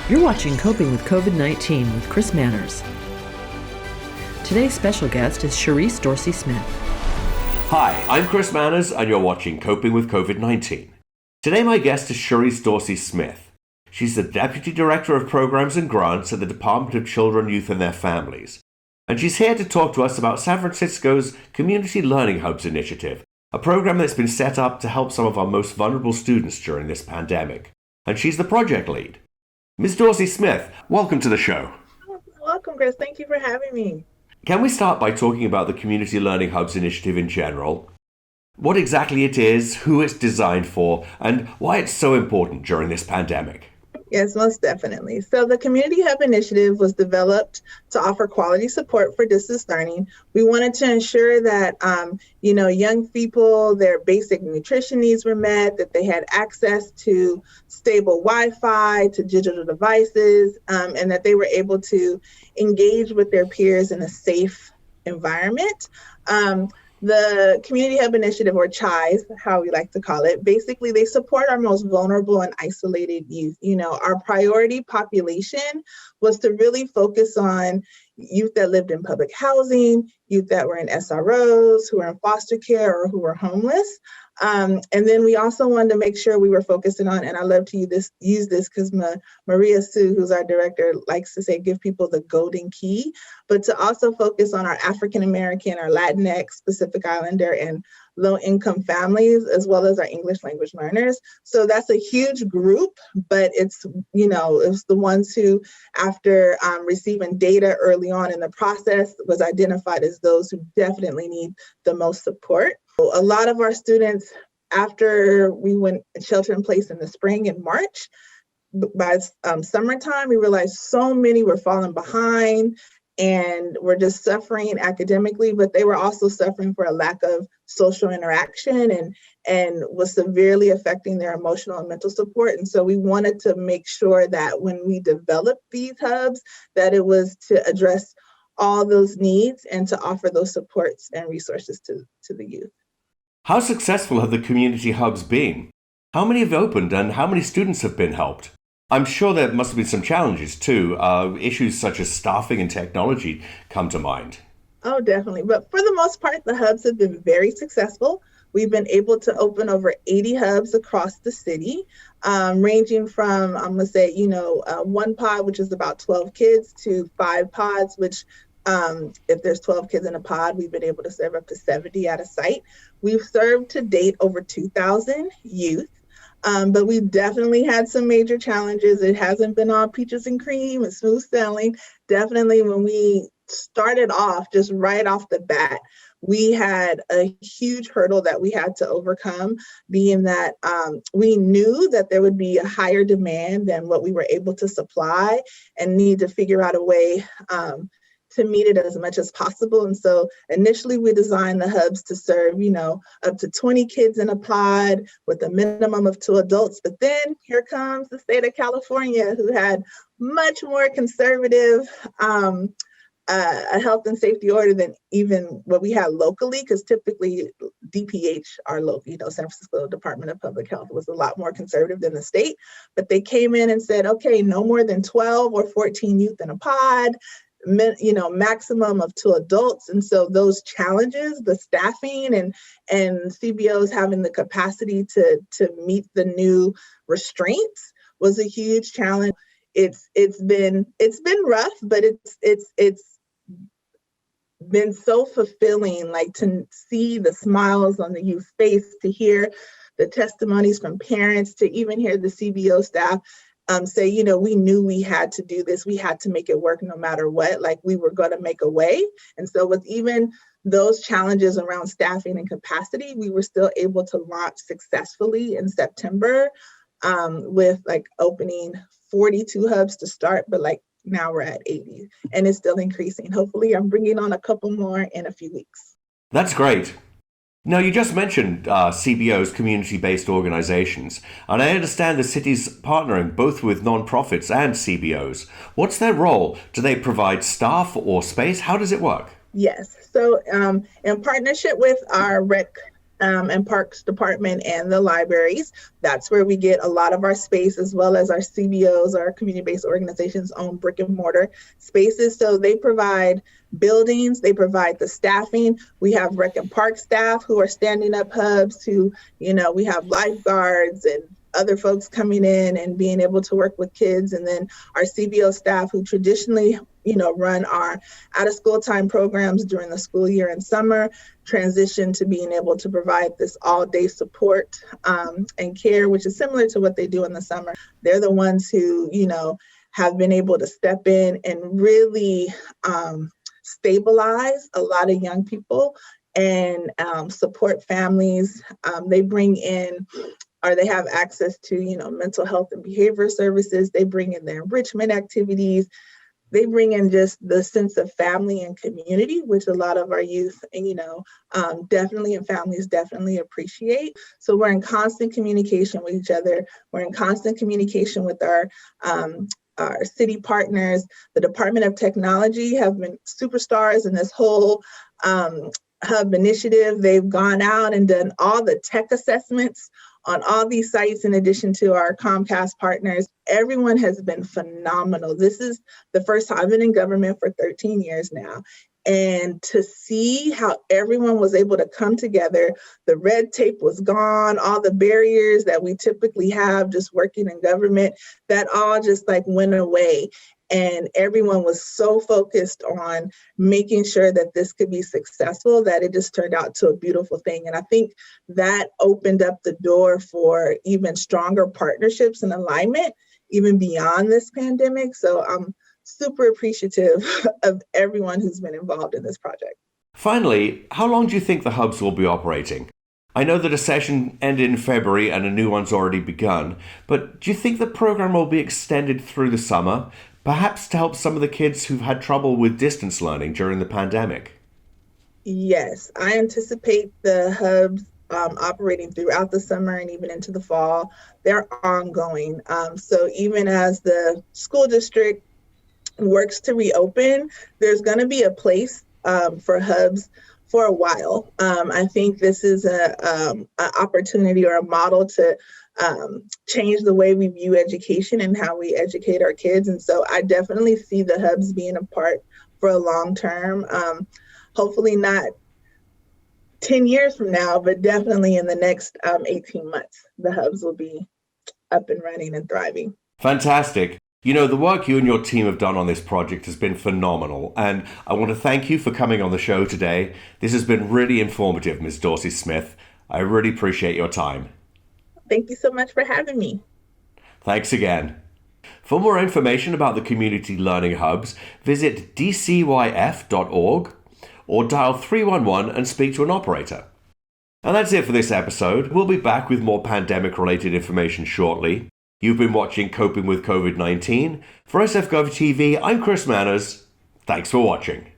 You're watching Coping with COVID-19 with Chris Manners. Today's special guest is Sherrice Dorsey-Smith. Hi, I'm Chris Manners and you're watching Coping with COVID-19. Today my guest is Sherrice Dorsey-Smith. She's the Deputy Director of Programs and Grants at the Department of Children, Youth and Their Families. And she's here to talk to us about San Francisco's Community Learning Hubs initiative, a program that's been set up to help some of our most vulnerable students during this pandemic. And she's the project lead. Ms. Dorsey-Smith, welcome to the show. Welcome, Chris. Thank you for having me. Can we start by talking about the Community Learning Hubs initiative in general? What exactly it is, who it's designed for, and why it's so important during this pandemic? Yes, most definitely. So the Community Hub Initiative was developed to offer quality support for distance learning. We wanted to ensure that, young people, their basic nutrition needs were met, that they had access to stable Wi-Fi, to digital devices, and that they were able to engage with their peers in a safe environment. The Community Hub Initiative, or CHIs, how we like to call it, basically they support our most vulnerable and isolated youth. Our priority population was to really focus on youth that lived in public housing, youth that were in SROs, who were in foster care, or who were homeless. And then we also wanted to make sure we were focusing on, and I love to use this because Maria Sue, who's our director, likes to say, give people the golden key, but to also focus on our African American, our Latinx, Pacific Islander, and low-income families, as well as our English language learners. So that's a huge group, but it's the ones who, after receiving data early on in the process, was identified as those who definitely need the most support. A lot of our students, after we went shelter in place in the spring and March, by summertime, we realized so many were falling behind and were just suffering academically, but they were also suffering for a lack of social interaction and was severely affecting their emotional and mental support. And so we wanted to make sure that when we developed these hubs, that it was to address all those needs and to offer those supports and resources to the youth. How successful have the community hubs been? How many have opened and how many students have been helped? I'm sure there must have been some challenges too. Issues such as staffing and technology come to mind. Oh, definitely. But for the most part, the hubs have been very successful. We've been able to open over 80 hubs across the city, ranging from, I'm going to say, one pod, which is about 12 kids, to 5 pods, which if there's 12 kids in a pod, we've been able to serve up to 70 at a site. We've served to date over 2,000 youth. But we've definitely had some major challenges. It hasn't been all peaches and cream and smooth sailing. Definitely when we started off, just right off the bat, we had a huge hurdle that we had to overcome, being that we knew that there would be a higher demand than what we were able to supply and need to figure out a way to meet it as much as possible. And so initially we designed the hubs to serve, up to 20 kids in a pod with a minimum of 2 adults. But then here comes the state of California, who had much more conservative a health and safety order than even what we had locally, because typically DPH, our local, San Francisco Department of Public Health, was a lot more conservative than the state. But they came in and said, okay, no more than 12 or 14 youth in a pod, maximum of 2 adults. And so those challenges, the staffing and CBOs having the capacity to meet the new restraints was a huge challenge. It's been rough, but it's been so fulfilling, like to see the smiles on the youth face, to hear the testimonies from parents, to even hear the CBO staff say, we knew we had to do this. We had to make it work no matter what, like we were going to make a way. And so with even those challenges around staffing and capacity, we were still able to launch successfully in September with opening 42 hubs to start, but now we're at 80 and it's still increasing. Hopefully I'm bringing on a couple more in a few weeks. That's great. Now, you just mentioned CBOs, community-based organizations, and I understand the city's partnering both with nonprofits and CBOs. What's their role? Do they provide staff or space? How does it work? Yes. So in partnership with our rec and Parks Department and the libraries. That's where we get a lot of our space, as well as our CBOs, our community-based organizations own brick and mortar spaces. So they provide buildings, they provide the staffing. We have rec and park staff who are standing up hubs who, we have lifeguards and other folks coming in and being able to work with kids. And then our CBO staff who traditionally, run our out of school time programs during the school year and summer, transition to being able to provide this all day support and care, which is similar to what they do in the summer. They're the ones who, have been able to step in and really stabilize a lot of young people and support families. They bring in, or they have access to, mental health and behavior services. They bring in their enrichment activities. They bring in just the sense of family and community, which a lot of our youth, definitely and families definitely appreciate. So we're in constant communication with each other. We're in constant communication with our city partners. The Department of Technology have been superstars in this whole hub initiative. They've gone out and done all the tech assessments on all these sites, in addition to our Comcast partners. Everyone has been phenomenal. This is the first time I've been in government for 13 years now. And to see how everyone was able to come together, the red tape was gone, all the barriers that we typically have just working in government, that all just went away. And everyone was so focused on making sure that this could be successful that it just turned out to a beautiful thing. And I think that opened up the door for even stronger partnerships and alignment, even beyond this pandemic. So I'm super appreciative of everyone who's been involved in this project. Finally, how long do you think the hubs will be operating? I know that a session ended in February and a new one's already begun, but do you think the program will be extended through the summer? Perhaps to help some of the kids who've had trouble with distance learning during the pandemic? Yes, I anticipate the hubs operating throughout the summer and even into the fall. They're ongoing. So even as the school district works to reopen, there's going to be a place for hubs for a while. I think this is an opportunity or a model to change the way we view education and how we educate our kids. And so I definitely see the hubs being a part for a long term, hopefully not 10 years from now, but definitely in the next 18 months, the hubs will be up and running and thriving. Fantastic. The work you and your team have done on this project has been phenomenal, and I want to thank you for coming on the show today. This has been really informative, Ms. Dorsey-Smith. I really appreciate your time. Thank you so much for having me. Thanks again. For more information about the Community Learning Hubs, visit dcyf.org or dial 311 and speak to an operator. And that's it for this episode. We'll be back with more pandemic-related information shortly. You've been watching Coping with COVID-19. For SFGovTV, I'm Chris Manners. Thanks for watching.